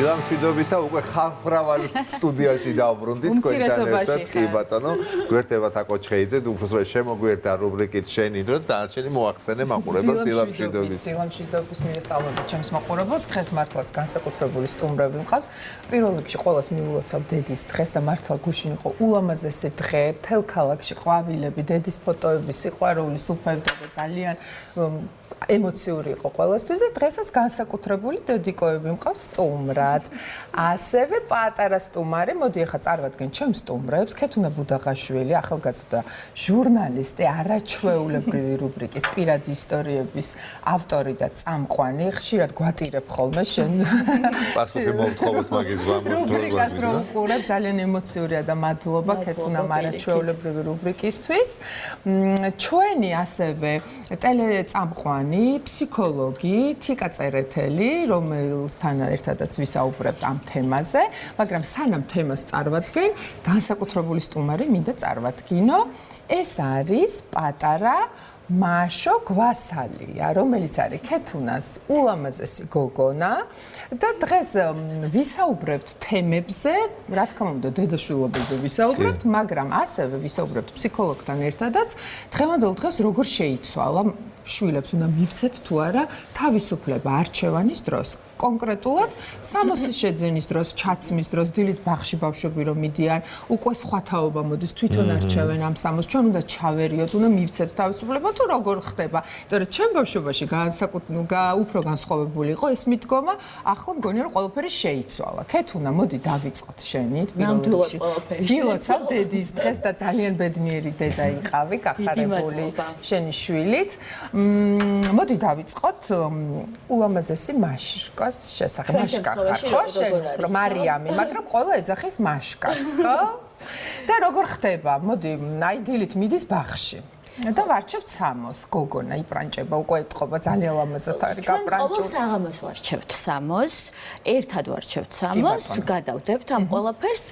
დილამშვიდობისა უკვე ხალხმრავალი სტუდიაში დავბრუნდით თქვენთან ერთად. კი ბატონო, გვერდებათ აკო ჩხეიძე, უბრალოდ შემოგვერდა რუბრიკით შენი დრო და დანარჩენი მოახსენე მაყურებელს დილამშვიდობის. დილამშვიდობის მიესალმებით ჩემს მაყურებელს. დღეს მართლაც განსაკუთრებული სტუმრები მყავს. პირველ რიგში ყოველს მიულოცავ დედის დღეს და მართლა გუშინ იყო ულამაზესი დღე. მთელ ქალაქში ყვავილები, დედის ფოტოები, სიყვარული, სუფევდა და ძალიან ემოციური იყო ყველასთვის და დღესაც განსაკუთრებული დედიკოები მყავს სტუმრად. ასევე პატარა სტუმარი, მოდი ახლა წარვადგენ ჩემს სტუმრებს, ქეთუნა ბუდაღაშვილი, ახალგაზრდა ჟურნალისტი, არაჩვეულებრივი რუბრიკის პირადი ისტორიების ავტორი და წამყვანი, ხშირად გვატირებ ხოლმე შენ. პასუხი მოვთხოვოთ მაგის გამო. რუბრიკას რომ უყურებ, ძალიან ემოციურია და მადლობა ქეთუნამ არაჩვეულებრივი რუბრიკისთვის. ჩვენი ასევე ტელეწამყვანი ფსიქოლოგი თიკა წერეთელი, რომელთან ერთადაც ვისაუბრებთ ამ თემაზე, მაგრამ სანამ თემას წარვადგენ, განსაკუთრებული სტუმარი მინდა წარვადგინო. ეს არის პატარა მაშო გვასალია, რომელიც არის ქეთუნას ულამაზესი გოგონა და დღეს ვისაუბრებთ თემებზე, რა თქმა უნდა, დედაშვილობაზე ვისაუბრებთ, მაგრამ ასევე ვისაუბრებთ ფსიქოლოგთან ერთადაც, დღევანდელ დღეს როგორ შეიცვალა შვილებს უნდა მივცეთ თუ არა თავისუფლება არჩევანის დროს. კონკრეტულად 60-ის შეძენის დროს, ჩაცმის დროს, დილით ბაღში ბავშვები რომ მიდიან, უკვე სხვა თაობა მოდის, თვითონ არჩევენ ამ 60-ს, ჩვენ უნდა ჩავერიოთ, უნდა მივცეთ თავისუფლება თუ როგორ ხდება. იმიტომ რომ ჩემ ბავშვობაში უფრო განსხვავებული იყო ეს მიდგომა, ახლა მგონია რომ ყველაფერი შეიცვალა. ქეთუნა, მოდი დავიწყოთ შენით პირველ რიგში. გილოცავ დედის დღეს და ძალიან ბედნიერი დედა იყავი, გახარებული შენი შვილით. მოდი დავიწყოთ ულამაზესი მაშკას შესახებ. მაშკა ხარ, ხო? შენ უფრო მარიამი, მაგრამ ყველა ეძახის მაშკას, ხო? და როგორ ხდება? მოდი, აი დილით მიდის ბაღში. და ვარჩევთ სამოს, გოგონა იპრანჭება, უკვე ეთყობა ძალიან ლამაზად არის გაპრანჭული. ყოველ საღამოს ვარჩევთ სამოს, ერთად ვარჩევთ სამოს, გადავდებთ ამ ყველაფერს.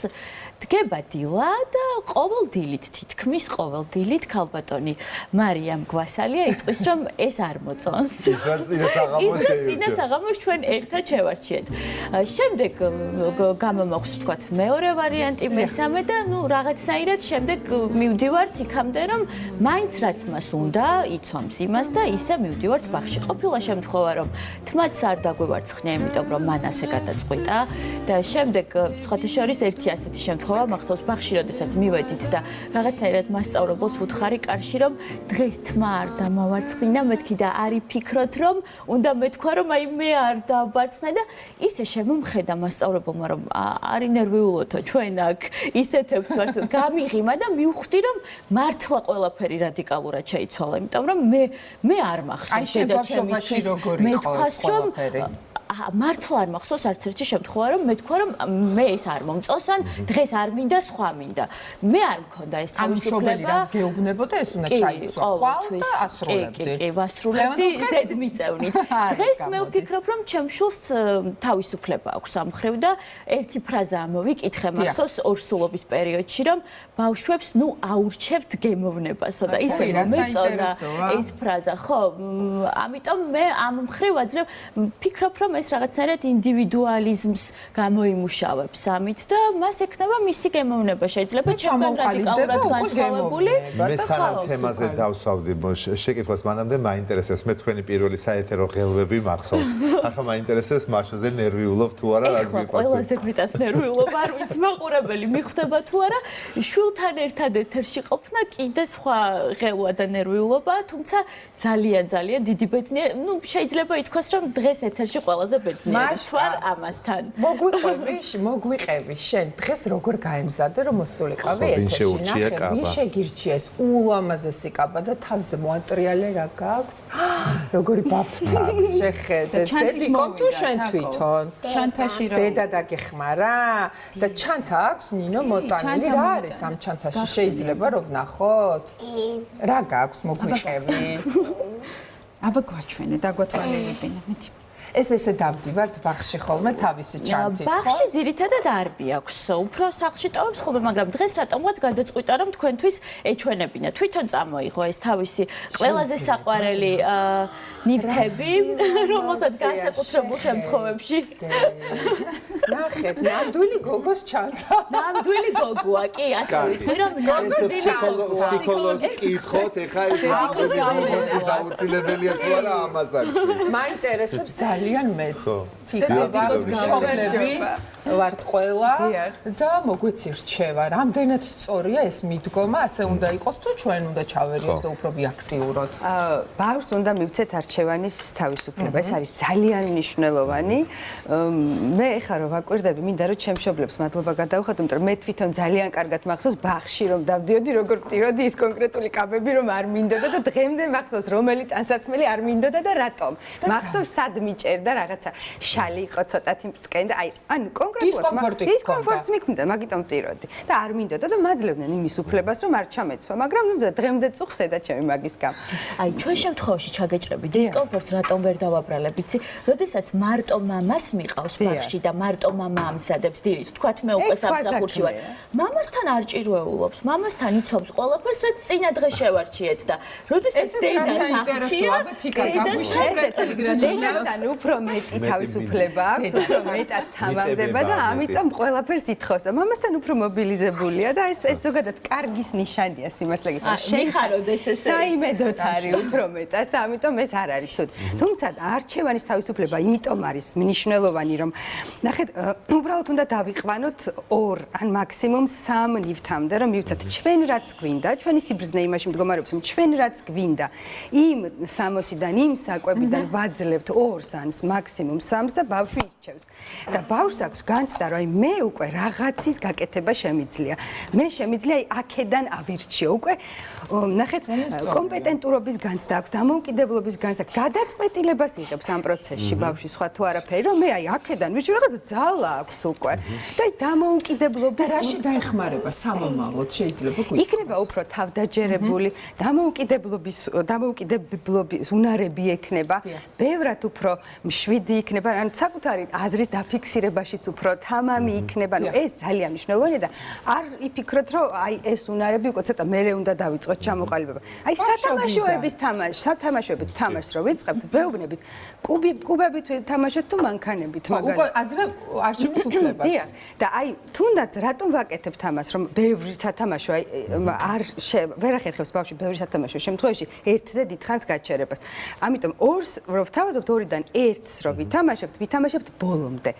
დგება დილა და ყოველ დილით თითქმის ყოველ დილით ქალბატონი მარიამ გვასალია იტყვის რომ ეს არ მოწონს. წინა საღამოს ჩვენ ერთად შევარჩიეთ. შემდეგ გამომაქვს ვთქვათ მეორე ვარიანტი, მესამე და ნუ რაღაცნაირად შემდეგ მივდივართ იქამდე რომ მაინც რაც მას უნდა იცვამს იმას და ისე მივდივართ ბაღში. ყოფილა შემთხვევა რომ თმაც არ დაგვევარცხნია, იმიტომ რომ მან ასე გადაწყვიტა და შემდეგ სხვათა შორის ერთი ასეთი შემთხვევა მახსოვს ბაღში, როდესაც მივედით და რაღაცნაირად მასწავლებელს ვუთხარი კარში, რომ დღეს თმა არ დამავარცხინა, მეთქი და არ იფიქროთ, რომ უნდა მეთქვა, რომ აი მე არ დავარცხნა და ისე შემომხედა მასწავლებელმა, რომ არი ნერვიულოთო ჩვენ აქ ისეთებს ვართ, გამიღიმა და მივხვდი, რომ მართლა ყველაფერი რადიკალურად შეიცვალა, იმიტომ რომ მე არ მახსოვს შედაჩემისთვის მეთქვას ყველაფერი. მართლა არ მახსოვს არც ერთი შემთხვევა რომ მეთქვა რომ მე ეს არ მომწონს ან დღეს არ მინდა სხვა მინდა მე არ მქონდა ეს თავისუფლება რას გეუბნებოდა ეს უნდა ჩაიცვა ხვალ და ასრულებდი კი ვასრულებდი ზედმიწევნით დღეს მე ვფიქრობ რომ ჩემ შულს თავისუფლება აქვს ამ მხრივ და ერთი ფრაზა მოვიკითხე მახსოვს ორსულობის პერიოდში რომ ბავშვებს ნუ აურჩევთ გემოვნებასო და ისე მომეწონა ეს ფრაზა ხო ამიტომ მე ამ მხრივ აძლევ ვფიქრობ რომ ეს რაღაცნაირად ინდივიდუალიზმს გამოიმუშავებს ამით და მას ექნება მისი გემოვნება შეიძლება ჩემთან რადიკალურად განსხვავებული მე სანამ თემაზე დავსვავდი შეკითხვას მანამდე მაინტერესებს მე თქვენი პირველი საეთერო ღელვები მახსოვს ახლა მაინტერესებს მაშოზე ნერვიულობ თუ არა რაც მიფასებ ყველაზე მეტად ნერვიულობა არ ვიცი მაყურებელი მიხვდება თუ არა შვილთან ერთად ეთერში ყოფნა კიდე სხვა ღელვა და ნერვიულობა თუმცა ძალიან დიდი ბედნიერი ნუ შეიძლება ითქვას რომ დღეს ეთერში ყველაზე ბედნიერი ვარ ამასთან. მოგვიყევი შენ დღეს როგორ გაემზადე რომ მოსულიყავი ეთერში ნახე ვინ შეგირჩია ეს ულამაზესი კაბა და თავზე მოატრიალე რა გაქვს? როგორი ბაფთა აქვს შეხედე დედიკომ თუ შენ თვითონ? ჩანთაში რა? დედა დაგეხმარა და ჩანთა აქვს ნინო მოტანილი რა არის ამ ჩანთაში შეიძლება რომ ვნახოთ? რა გაქვს მოგვიყევი? აბა გვაჩვენე დაგვათვალიერებინა მითი ეს ესე დავდივართ ბაღში ხოლმე თავისი ჩანთით, ხო? ბაღში ძირითადად არ აქვს. უფრო სახლში ტოვებს ხოლმე, მაგრამ დღეს რატომღაც გადაწყვიტა რომ თქვენთვის ეჩვენებინა. თვითონ წამოიღო ეს თავისი ყველაზე საყვარელი ნივთები, რომელსაც განსაკუთრებულ შემთხვევებში ნახეთ, ნამდვილი გოგოს ჩანდა. ნამდვილი გოგოა, კი, ასე ვიტყვი, რომ გოგოს ფსიქოლოგს კითხოთ, ეხა ეს გოგოს აუცილებელია თუ არა ამასთან. მაინტერესებს ძალიან მეც. თიკაბოს გამშობლები ვართ ყველა და მოგვეცი რჩევა. რამდენად სწორია ეს მიდგომა, ასე უნდა იყოს თუ ჩვენ უნდა ჩავერიოთ და უფრო ვიაქტიუროთ. ბავშვს უნდა მივცეთ არჩევანის თავისუფლება. ეს არის ძალიან მნიშვნელოვანი. მე ეხლა რომ ვაკვირდები, მინდა რომ ჩემ მშობლებს მადლობა გადავხატო, იმიტომ რომ მე თვითონ ძალიან კარგად მახსოვს ბაღში რომ დავდიოდი, როგორ ვტიროდი ის კონკრეტული კაბები რომ არ მინდოდა და დღემდე მახსოვს რომელი ტანსაცმელი არ მინდოდა და რატომ. მახსოვს სად მიჭერდა რაღაცა შალი იყო ცოტათი მწკენი და აი ანუ დისკომფორტს მიქმნდა, მაგიტომ ვტიროდი და არ მინდოდა და მაძლევდნენ იმის უფლებას რომ არ ჩამეცვა, მაგრამ ნუ დღემდე წუხსე და ჩემი მაგის გამო. აი ჩვენ შემთხვევაში ჩაგეჭრები დისკომფორტს რატომ ვერ დავაბრალებ, იცი? როდესაც მარტო მამას მიყავს ბაღში და მარტო მამა ამზადებს დილით, თქვათ მე უკვე სამსახურში ვარ. მამასთან არ ჭირვეულობს, მამასთან იცობს ყველაფერს, რაც წინა დღე შევარჩიეთ და როდესაც დედა საინტერესოა, თიკა დედასთან უფრო მეტი თავისუფლება აქვს, უფრო მეტად თამამდება და ამიტომ ყველაფერს ითხოვს და მამასთან უფრო მობილიზებულია და ეს ზოგადად კარგის ნიშანია სიმართლე გითხრათ. შეხაროდეს ესე. საიმედოდ არის უფრო მეტად და ამიტომ ეს არ არის ცუდი. თუმცა არჩევანის თავისუფლება იმიტომ არის მნიშვნელოვანი, რომ ნახეთ, უბრალოდ უნდა დავიყვანოთ 2 ან მაქსიმუმ 3 ნივთამდე, რომ მივცეთ ჩვენ რაც გვინდა, ჩვენი სიბრძნე იმაში მდგომარეობს, რომ ჩვენ რაც გვინდა, იმ 60-დან, იმ საკვებიდან ვაძლევთ 2-ს ან მაქსიმუმ 3-ს და ბავშვი ირჩევს. და ბავშვს აქვს განცდა, რომ აი მე უკვე რაღაცის გაკეთება შემიძლია. მე შემიძლია აქედან ავირჩიო უკვე. ნახეთ, კომპეტენტურობის განცდა აქვს, დამოუკიდებლობის განცდა, გადაწყვეტილებას იღებს ამ პროცესში ბავშვი, სხვა თუ არაფერი, რომ მე აი აქედან ვირჩიო, რაღაცა ძალა აქვს უკვე. და აი დამოუკიდებლობა რაში დაეხმარება სამომავლოდ შეიძლება გვიქნა. იქნება უფრო თავდაჯერებული, დამოუკიდებლობის უნარები ექნება, ბევრად უფრო მშვიდი იქნება, ან საკუთარი აზრის დაფიქსირებაშიც უფრო თამამი იქნება. ნუ ეს ძალიან მნიშვნელოვანია და არ იფიქროთ, რომ აი ეს უნარები უკვე ცოტა მერე უნდა დავიწყოთ ჩამოყალიბება. აი სათამაშოებით თამაშს რო ვიწყებთ, ვეუბნებით, კუბებით თამაშობთ თუ მანქანებით, მაგალითად. უკვე აძლევ არჩევნის უფლებას. დიახ. და აი თუნდაც რატომ ვაკეთებთ ამას, რომ ბევრი სათამაშო აი არ ვერ ახერხებს ბავშვი ბევრი სათამაშო შემთხვევაში ერთზე დიდხანს გაჩერებას. ამიტომ 2-ს რო ვთავაზობთ 2-დან 1-ს რო ვითამაშებთ ბოლომდე.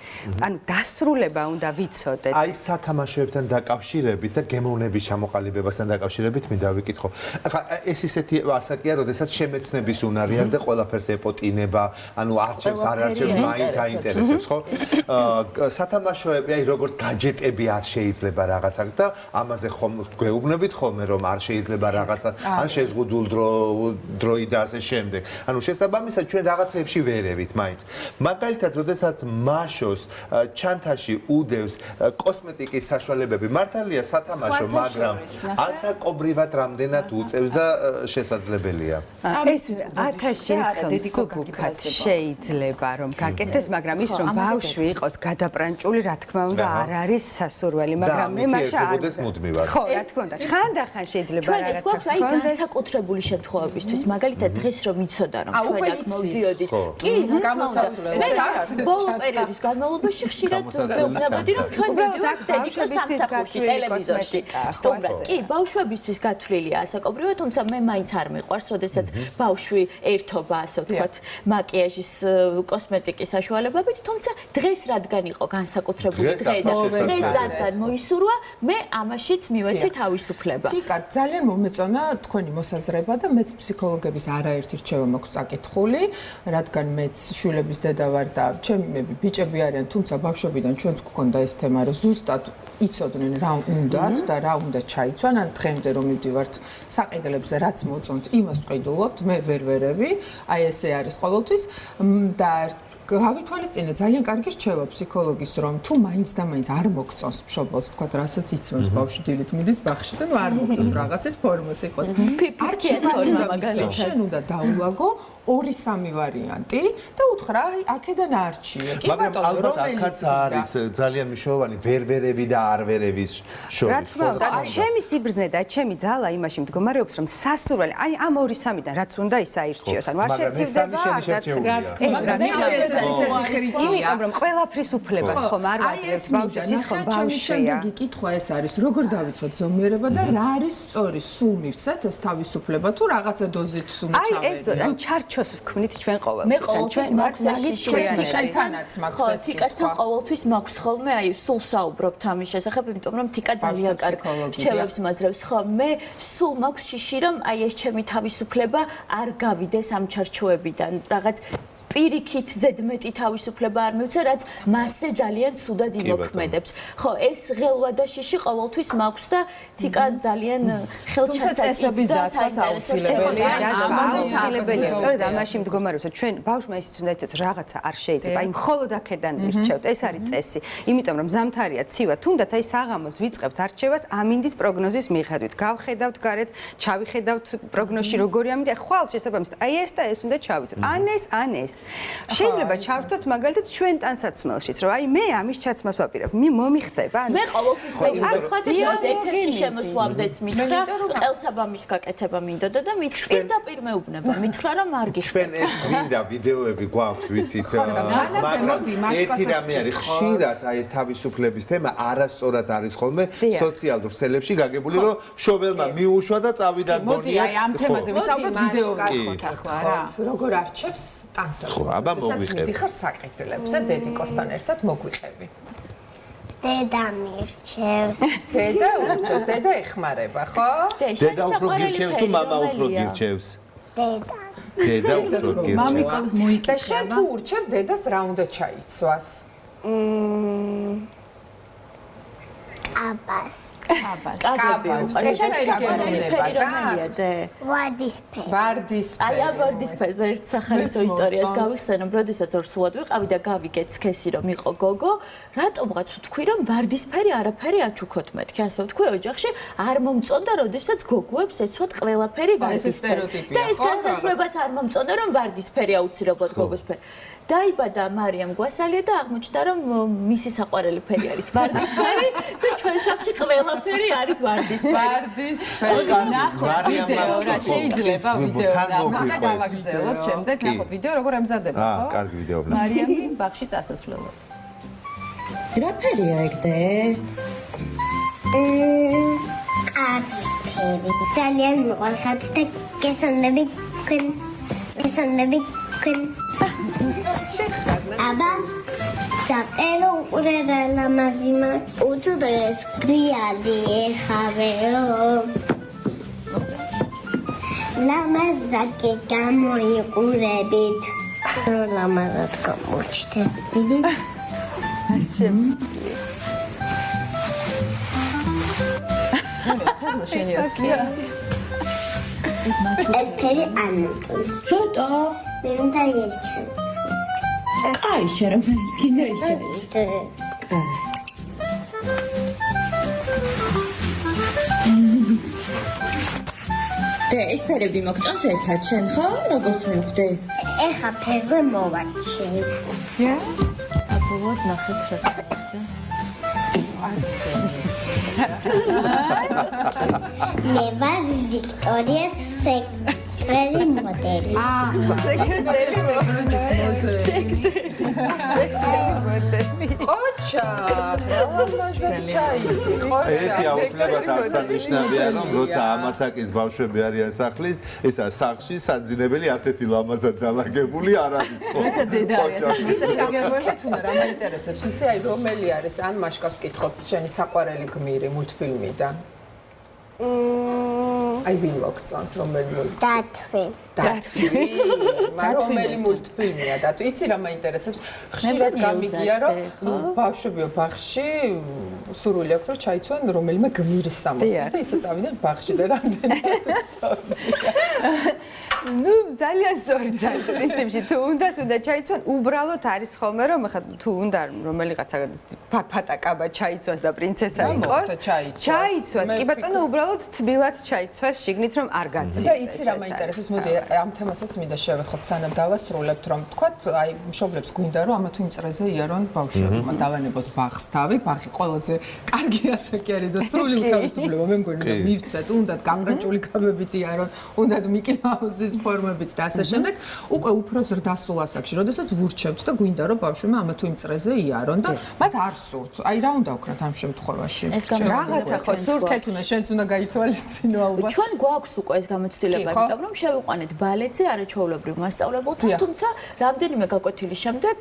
ანუ დასრულება უნდა ვიცოდეთ. აი სათამაშოებთან დაკავშირებით და გემოვნების ჩამოყალიბებასთან დაკავშირებით მინდა ვიკითხო. ახლა ეს ისეთი ასაკია, როდესაც შემეცნების უნარი აქვს და ყველაფერს ეპოტინება, ანუ არჩევს, არ არჩევს, მაინც აინტერესებს, ხო? სათამაშოები, აი როგორც გაჯეტები არ შეიძლება რაღაცა და ამაზე ხომ გვეუბნებით ხოლმე რომ არ შეიძლება რაღაცა, ან შეზღუდულ დროი და ასე შემდეგ. ანუ შესაბამისად ჩვენ რაღაცეებში ვერევით მაინც. მაგალითად, როდესაც მაშოს ჩანთაში უდევს კოსმეტიკის საშუალებები, მართალია სათამაშო, მაგრამ ასაკობრივად რამდენად უწევს და შესაძლებელია. ეს 1000-ში სუბუქად შეიძლება რომ გაკეთდეს, მაგრამ ის რომ ბავშვი იყოს გადაპრანჭული, რა თქმა უნდა, არ არის სასურველი, მაგრამ მე მაშა არ მუდმივად. ხო, რა თქმა უნდა, ხანდახან შეიძლება ჩვენ ეს გვაქვს აი განსაკუთრებული შემთხვევებისთვის, მაგალითად დღეს რომ იცოდა რომ ჩვენ აქ მოვდიოდით. კი, გამოსასვლელი. ბოლო პერიოდის განმავლობაში ხშირად ვეუბნებოდი რომ ჩვენ მივდივართ დედიკოს სამსახურში, ტელევიზორში. სტუმრად, კი, ბავშვებისთვის გათვლილია ასაკობრივად, თუმცა მე მაინც არ მიყვარს, როდესაც ბავშვი ერთობა, ასე ვთქვათ, მაკიაჟის, კოსმეტიკის საშუალებებით, თუმცა დღეს რადგან იყო განსაკუთრებული დღე და დღეს რადგან მოისურვა, მე ამაშიც მივეცი თავისუფლება. თიკა, ძალიან მომეწონა თქვენი მოსაზრება და მეც ფსიქოლოგების არაერთი რჩევა მაქვს წაკითხული, რადგან მეც შვილების დედა ვარ და ჩემი ბიჭები არიან, თუმცა ბავშვობიდან ჩვენც გქონდა ეს თემა, რომ ზუსტად იცოდნენ რა უნდათ და რა უნდა ჩაიცვან, ან დღემდე რომ მივდივართ საყიდლებზე, რაც მოწონთ, იმას ვყიდულობთ, მე ვერ ვერევი, აი ესე არის ყოველთვის და გავითვალისწინე ძალიან კარგი რჩევა ფსიქოლოგის, რომ თუ მაინც და მაინც არ მოგწონს მშობელს, თქვათ, რასაც იცმევს ბავშვი დილით მიდის ბაღში და ნუ არ მოგწონს რაღაცის ფორმას იყოს. არჩევანი მაგალითად შენ უნდა დაულაგო 2-3 ვარიანტი და უთხრა, აი, აქედან არჩიე. კი ბატონო, რომელიც არის ძალიან მნიშვნელოვანი ვერვერები და არვერების შორის. რა თქმა უნდა, ჩემი სიბრძნე და ჩემი ძალა იმაში მდგომარეობს, რომ სასურველი, აი ამ 2-3-დან რაც უნდა ის აირჩიოს. ანუ არ შეცივდება, იმიტომ რომ ყველაფრის უფლებას ხომ არ ვაძლევთ ბავშვს ხომ ბავშვია შემდეგი კითხვა ეს არის როგორ დავიცვათ ზომიერება და რა არის სწორი სულ მივცეთ ეს თავისუფლება თუ რაღაცა დოზით უნდა ჩავედიო ეს ან ჩარჩოს ვქმნით ჩვენ ყოველთვის მე ყოველთვის მაქვს შეთანაც მაქვს ეს თიკასთან ყოველთვის მაქვს ხოლმე აი სულ საუბრობთ ამის შესახებ იმიტომ რომ თიკა ძალიან კარგ რჩევებს მაძლევს ხო მე სულ მაქვს შიში რომ აი ეს ჩემი თავისუფლება არ გავიდეს ამ ჩარჩოებიდან რაღაც პირიქით ზედმეტი თავისუფლება არ მივცე, რაც მასზე ძალიან ცუდად იმოქმედებს. ხო, ეს ღელვა და შიში ყოველთვის მაქვს და თიკა ძალიან ხელჩასაჭიროა და აუცილებელია. სწორედ ამაში მდგომარეობს, რომ ჩვენ ბავშვმა ისიც უნდა იცოდეთ, რაღაცა არ შეიძლება, აი მხოლოდ აქედან მირჩევთ. ეს არის წესი. იმიტომ რომ ზამთარია, ცივა, თუნდაც აი საღამოს ვიწყებთ არჩევას ამინდის პროგნოზის მიხედვით. გავხედავთ გარეთ, ჩავიხედავთ პროგნოზში როგორი ამინდი, ხვალ შესაბამისად. აი ეს და ეს უნდა ჩავიცოთ. ან ეს შეიძლება ჩავთოთ მაგალითად ჩვენ ტანსაცმელშიც რომ აი მე ამის ჩაცმას ვაპირებ მომიხდება მე ყოველთვის მეგობრად ეთერში შემოსვლამდეც მითხრა ყელსაბამის გაკეთება მინდოდა და პირდაპირ მეუბნება მითხრა რომ არ გიხვდეთ ჩვენ ეს გვინდა ვიდეოები გვაქვს ვიცით ერთი რამე არის ხშირად აი ეს თავისუფლების თემა არასწორად არის ხოლმე სოციალურ ქსელებში გაგებული რომ მშობელმა მიუშვა და წავიდა გონია მოდი აი ამ თემაზე ვისაუბროთ ვიდეოებში ახლა რა როგორ არჩევს ტანსაცმელს აბა მოგვიყევი. მიდიხარ საკითხებზე დედიკოსთან ერთად მოგვიყევი. დედა მირჩევს. დედა ურჩევს, დედა ეხმარება, ხო? დედა უფრო გირჩევს თუ მამა უფრო გირჩევს? დედა. დედა უფრო გირჩევს. მამიკავს მოიკითხება. და შენ თუ ურჩევ დედას რა უნდა ჩაიცვას? აბას. კაბებს. ვარდისფერი. ვარდისფერი. აი ამ ვარდისფერზე ერთ სახალისო ისტორიას გავიხსენებ, როდესაც ორ სულად ვიყავი და გავიგეთ სქესი რომ იყო გოგო, რატომღაც ვთქვი რომ ვარდისფერი არაფერი აჩუქოთ მეთქი, ასე ვთქვი ოჯახში, არ მომწონდა, როდესაც გოგოებს ეცვათ ყველაფერი ვარდისფერი. და ეს განსაზღვრებაც არ მომწონდა რომ ვარდისფერი აუცილებლად გოგოსფერი. დაიბადა მარიამ გვასალია და აღმოჩნდა რომ მისი საყვარელი ფერი არის ვარდისფერი და ჩვენ სახში ყველაფერი არის ვარდისფერი. ვარდისფერი. ნახოთ ვიდეო რა შეიძლება ვიდეო და გავაგრძელოთ შემდეგ ნახოთ ვიდეო როგორ ემზადება ხო? კარგი ვიდეო ვნახავ. მარიამი ბაღში წასასვლელად. რა ფერია ეგდე? ყავისფერი. ძალიან მოყარხათ და გესონები აბა საყელო უყურე ლამაზი უწდეს გრიალი ეხავეო ლამაზაკი გამოიყურებით რო ლამაზად გამოჩნდები შენი ოცია ეთერი ანუტოს ცოტა მე უნდა ერჩევ აი შენ რომ გინდა ისე და ეს ფერები მოგწონს ერთად შენ ხო როგორც მივხვდი ეხა ფერზე მოვარჩევ საბოლოოდ ნახეთ რა მე ვარ ვიქტორია სეკრეტარი მოდელი. ყოჩა, ლამაზად ჩაიცი, ყოჩა. ერთი აუცილებლად აღსანიშნავია, რომ როცა ამასაკის ბავშვები არიან სახლის, ესა სახლში საძინებელი ასეთი ლამაზად დალაგებული არ არის. როცა დედა არის ასეთი დაგეგმეთ უნდა რა მაინტერესებს, იცი აი რომელი არის ან მაშკას ვკითხოთ შენი საყვარელი გმირი მულტფილმიდან? აი ვინ მოგწონს რომელი დათვი. რომელი მულტფილმია დათვი? იცი რა მაინტერესებს? ხშირად გამიგია რომ ბავშვებიო ბაღში სურვილი აქვს რომ ჩაიცვან რომელიმე გმირის სამოსი და ისე წავიდნენ ბაღში და რამდენად სწორია. ნუ ძალიან სწორი ძალიან პრინციპში თუ უნდა ჩაიცვან უბრალოდ არის ხოლმე რომ ხა თუ უნდა რომელიღაცა ფატაკაბა ჩაიცვას და პრინცესა იყოს ჩაიცვას კი ბატონო უბრალოდ თბილად ჩაიცვას შიგნით რომ არ გაცი და იცი რა მაინტერესებს მოდი ამ თემასაც მინდა შევეხოთ სანამ დავასრულებთ რომ თქვათ აი მშობლებს გვინდა რომ ამა თუ იმ წრეზე იარონ ბავშვებმა დავანებოთ ბაღს თავი ბაღი ყველაზე კარგი ასაკი არის და სრული თავისუფლება მე მგონი რომ მივცეთ უნდათ გამრაჭული კაბებით იარონ უნდათ მიკი მაუსის ფორმებით და ასე შემდეგ, უკვე უფრო ზრდასრულ ასაკში, როდესაც ვურჩებთ და გვინდა რომ ბავშვებმა ამა თუ იმ წრეზე იარონ და მათ არ სურთ. აი რა უნდა ვქნათ ამ შემთხვევაში? რაღაცა ხო სურთ ქეთუნა, შენც უნდა გაითვალისწინო ალბათ. ჩვენ გვაქვს უკვე ეს გამოცდილება, იმიტომ რომ შევიყვანეთ ბალეტზე არაჩვეულებრივ მასწავლებელთან, თუმცა რამდენიმე გაკვეთილის შემდეგ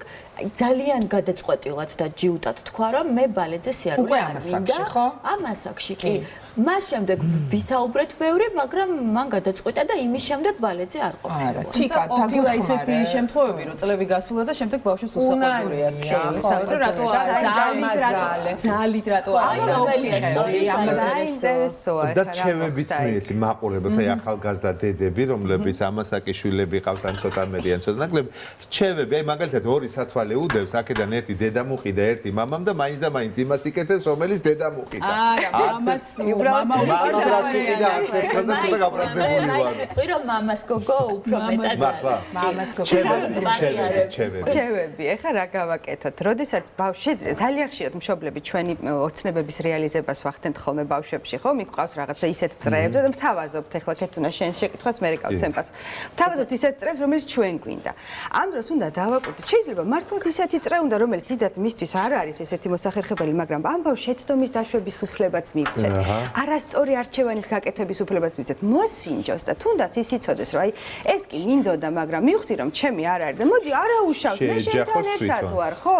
ძალიან გადაწყვეტილად და ჯიუტად თქვა, რომ მე ბალეტზე სიარული უკვე არ ამ მინდა. ასაკში, ხო? ამ ასაკში კი. მას შემდეგ ვისაუბრეთ ბევრი, მაგრამ მან გადაწყვიტა და იმის შემდეგ ბალეტზე არ ყოფილა. არა, თიკა ყოფილა ისეთი დაგეხმარე. შემთხვევები, რომ წლები გასულა და შემდეგ ბავშვს უსაყვარლური აქვს. ხო, რატო ძალით რატო აი რომელია სწორი საინტერესოა. და ჩევებიც მეცი მაყურებელს, აი ახალგაზრდა დედები, რომლებიც ამასაკი შვილები ყავთან ცოტა მერიან, ცოტა ნაკლები, რჩევები, აი მაგალითად ორი სათვალე უდევს, აქედან ერთი დედა მუყიდა, ერთი მამამ და მაინც იმას იკეთებს, რომელიც დედა მუყიდა. არა, მამაც მამა მამაც უყიდა, არც ერთხელ და ცოტა გაბრაზებული ვარ. ვიტყვი რომ მამას გოგო უფრო მეტად მართლა. მამაც გოგო. ჩევები. ჩევები, ეხლა რა გავაკეთოთ? როდესაც შეძლია ძალიან ხშირად მშობლები ჩვენი ოცნებების რეალიზებას ვახდენთ ხოლმე ბავშვებში, ხო? მიყვავს რაღაცა ისეთ წრეებს და მთავაზობთ, ეხლა ქეთუნა შენ შეკითხვას მე გავცემ პასუხს. მთავაზობთ ისეთ წრეებს, რომელიც ჩვენ გვინდა. ამ დროს უნდა დავაკვირდეთ. შეიძლება მართლაც ისეთი წრე უნდა, რომელიც დიდად მისთვის არ არის ესეთი მოსახერხებელი, მაგრამ ამ ბავშვს შეცდომის დაშვების უფლებაც მივცეთ. არასწორი არჩევანის გაკეთების უფლებაც მივცეთ. მოსინჯოს და თუნდაც ის იცოდეს, რომ აი ეს კი მინდოდა, მაგრამ მივხვდი რომ ჩემი არ არის და მოდი არაუშავს, მე შენთან ერთად ვარ, ხო?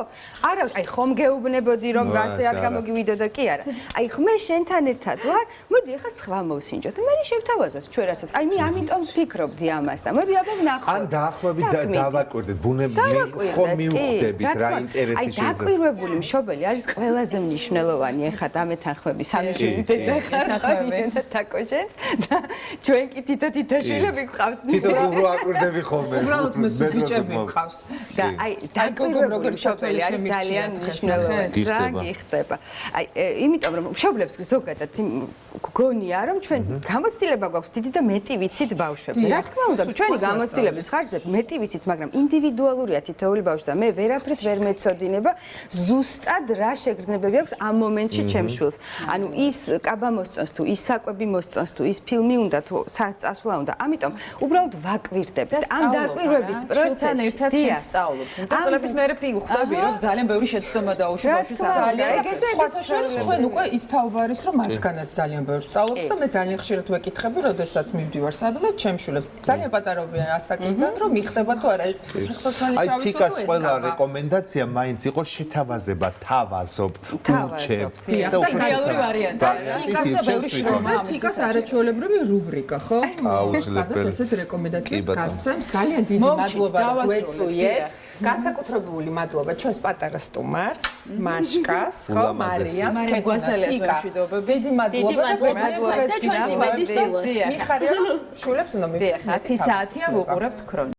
არა, აი ხომ გეუბნებოდი რომ ასე არ გამოგივიდო და კი არა. აი მე შენთან ერთად ვარ, მოდი ახლა სხვა მოვსინჯოთ და მე შევთავაზოს ჩვენ რასაც. აი მე ამიტომ ვფიქრობდი ამას და მოდი აბა ვნახოთ. ან დაახლოებით დავაკვირდეთ, ბუნებრივი ხომ მივხვდებით რა ინტერესი აი შეიძლება. დაკვირვებული მშობელი არის ყველაზე მნიშვნელოვანი ახლა დამეთანხმების სამი შვილის დედა ხარ და თაკოშენ და ჩვენ კი თითო შვილები გვყავს. თვითონ რო აკვირდები ხოლმე. უბრალოდ ბიჭები მყავს. და აი დაკვირვებული მშობელი არის ძალიან მნიშვნელოვანი. რა გიხდება. აი იმიტომ რომ მშობლებს ზოგადად გონია რომ ჩვენ გამოცდილება გვაქვს დიდი და მეტი ვიცით ბავშვებზე. რა თქმა უნდა, ჩვენი გამოცდილების ხარჯზე მეტი ვიცით, მაგრამ ინდივიდუალურია თითოეული ბავშვი და მე ვერაფრით ვერ მეცოდინება ზუსტად რა შეგრძნებები აქვს ამ მომენტში ჩემს შვილს. ანუ ის კაბა მოსწონს თუ ის საკვები მოსწონს თუ ის ფილმი უნდა თუ წასვლა უნდა. ამიტომ უბრალოდ ვაკვირდებთ. ამ დაკვირვების პროცესთან ერთად შეცდავლობთ. და წლების მერე ხვდები რომ ძალიან ბევრი შეცდომა დაუშვა ბავშვის ძალიან სხვათა შორის ჩვენ უკვე ის თაობა არის რომ მათგანაც ძალიან ბევრს სწავლობთ და მე ძალიან ხშირად ვეკითხები, როდესაც მივდივარ სადმე ჩემს შვილებს ძალიან პატარობიან ასაკიდან რომ მიხდება თუ არა ეს ხსასმალი აი თიკას ყველა რეკომენდაცია მაინც იყო შეთავაზება, თავაზობ, ურჩევ. და რეალური ვარიანტი. თიკას არაჩვეულებრივი რუბრიკა, ხო? აუცილებელი. სადაც ესეთ რეკომენდაციებს გასცემს. ძალიან დიდი მადლობა რომ გვეწვიეთ. განსაკუთრებული მადლობა ჩვენს პატარა სტუმარს, მაშკას, ხო, მარიამს, თიკას. დიდი მადლობა და მადლობა ეს გისურვებთ. მიხარია რომ შულებს უნდა მივწერთ. 10 საათია ვუყურებთ ქრონიკას.